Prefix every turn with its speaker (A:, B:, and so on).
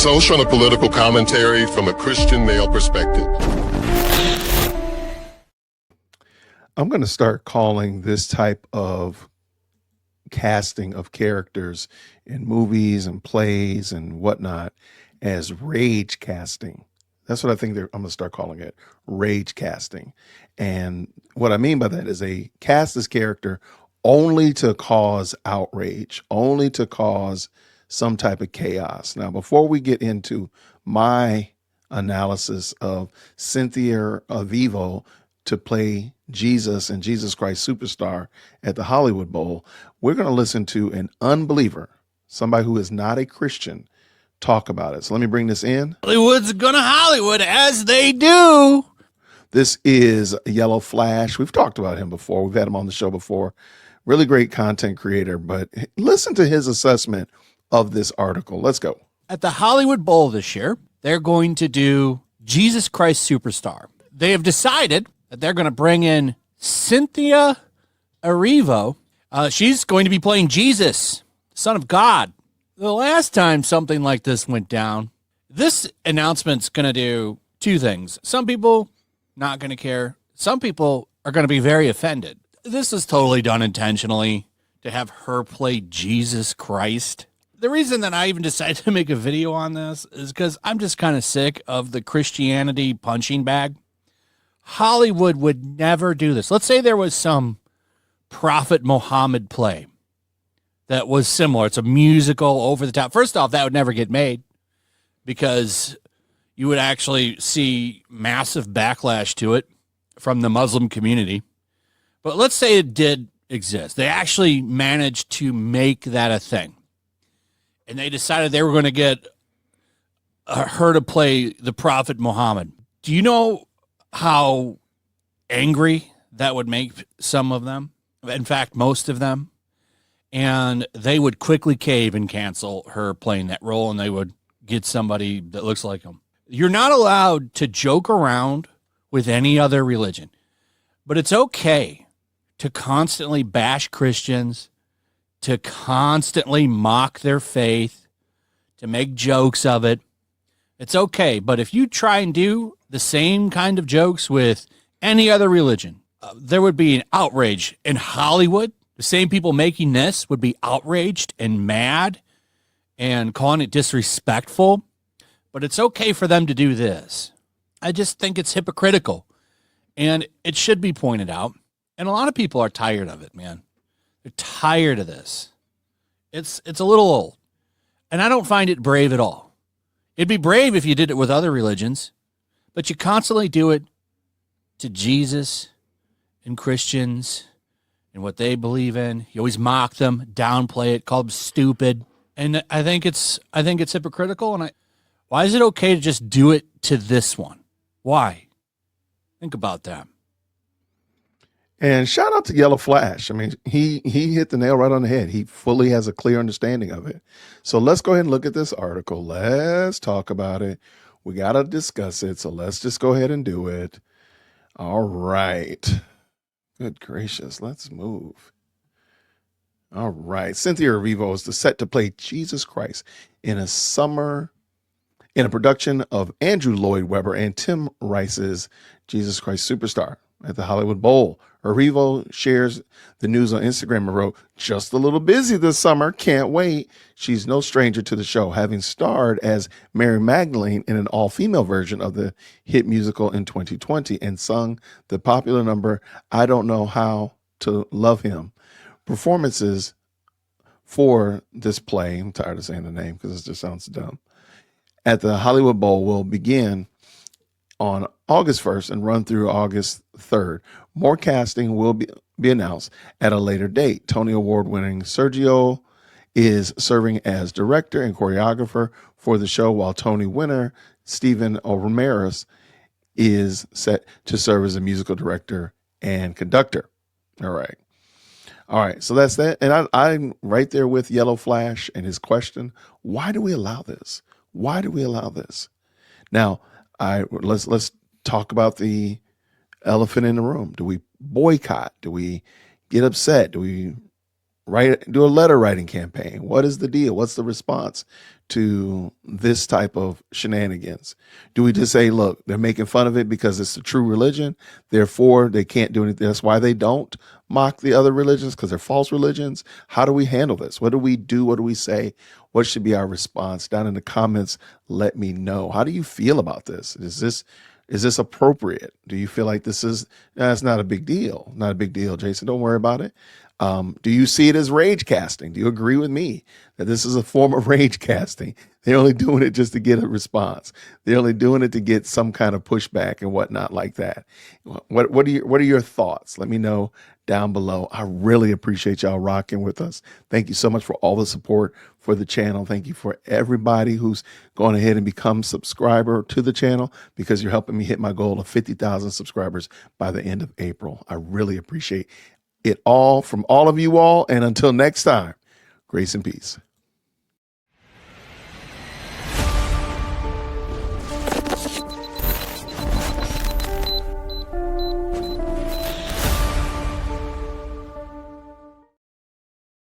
A: social and political commentary from a Christian male perspective.
B: I'm going to start calling this type of casting of characters in movies and plays and whatnot as rage casting. That's what I think I'm going to start calling it, rage casting. And what I mean by that is they cast this character only to cause outrage, only to cause some type of chaos. Now, before we get into my analysis of Cynthia Erivo to play Jesus and Jesus Christ Superstar at the Hollywood Bowl, we're going to listen to an unbeliever, somebody who is not a Christian, talk about it. So let me bring this in.
C: Hollywood's gonna Hollywood, as they do.
B: This is YellowFlash. We've talked about him before. We've had him on the show before. Really great content creator, but listen to his assessment of this article. Let's go.
C: At the Hollywood Bowl this year, they're going to do Jesus Christ Superstar. They have decided that they're going to bring in Cynthia Erivo. She's going to be playing Jesus, Son of God. The last time something like this went down, this announcement's going to do two things. Some people not going to care. Some people are going to be very offended. This is totally done intentionally to have her play Jesus Christ. The reason that I even decided to make a video on this is because I'm just kind of sick of the Christianity punching bag. Hollywood would never do this. Let's say there was some Prophet Muhammad play that was similar. It's a musical, over the top. First off, that would never get made because you would actually see massive backlash to it from the Muslim community. But let's say it did exist. They actually managed to make that a thing. And they decided they were going to get her to play the Prophet Muhammad. Do you know how angry that would make some of them? In fact, most of them. And they would quickly cave and cancel her playing that role, and they would get somebody that looks like him. You're not allowed to joke around with any other religion, but it's okay to constantly bash Christians, to constantly mock their faith, to make jokes of it. It's okay, but if you try and do the same kind of jokes with any other religion, there would be an outrage in Hollywood. The same people making this would be outraged and mad and calling it disrespectful. But it's okay for them to do this. I just think it's hypocritical. And it should be pointed out. And a lot of people are tired of it, man. They're tired of this. It's a little old. And I don't find it brave at all. It'd be brave if you did it with other religions. But you constantly do it to Jesus and Christians and what they believe in. You always mock them, downplay it, call them stupid. And I think it's hypocritical. And why is it okay to just do it to this one? Why? Think about that.
B: And shout out to YellowFlash. I mean, he hit the nail right on the head. He fully has a clear understanding of it. So let's go ahead and look at this article. Let's talk about it. We got to discuss it. So let's just go ahead and do it. All right. Good gracious. Let's move. All right. Cynthia Erivo is set to play Jesus Christ in a production of Andrew Lloyd Webber and Tim Rice's Jesus Christ Superstar at the Hollywood Bowl. Erivo shares the news on Instagram and wrote, "Just a little busy this summer. Can't wait." She's no stranger to the show, having starred as Mary Magdalene in an all-female version of the hit musical in 2020 and sung the popular number, "I Don't Know How to Love Him." Performances for this play, I'm tired of saying the name because it just sounds dumb, at the Hollywood Bowl will begin on August 1st and run through August 3rd. More casting will be announced at a later date. Tony Award-winning Sergio is serving as director and choreographer for the show, while Tony winner Stephen Ramirez is set to serve as a musical director and conductor. All right. So that's that. And I'm right there with YellowFlash and his question. Why do we allow this? Why do we allow this? Now, let's talk about the elephant in the room. Do we boycott? Do we get upset? Do we do a letter writing campaign. What is the deal? What's the response to this type of shenanigans? Do we just say, look, they're making fun of it because it's the true religion, therefore they can't do anything? That's why they don't mock the other religions, because they're false religions. How do we handle this? What do we do? What do we say? What should be our response? Down in the comments, let me know. How do you feel about this? Is this appropriate? Do you feel like this is, it's not a big deal? Not a big deal, Jason. Don't worry about it. Do you see it as rage casting? Do you agree with me that this is a form of rage casting? They're only doing it just to get a response. They're only doing it to get some kind of pushback and whatnot like that. What are your thoughts? Let me know down below. I really appreciate y'all rocking with us. Thank you so much for all the support for the channel. Thank you for everybody who's gone ahead and become subscriber to the channel, because you're helping me hit my goal of 50,000 subscribers by the end of April. I really appreciate it all from all of you all. And until next time, grace and peace.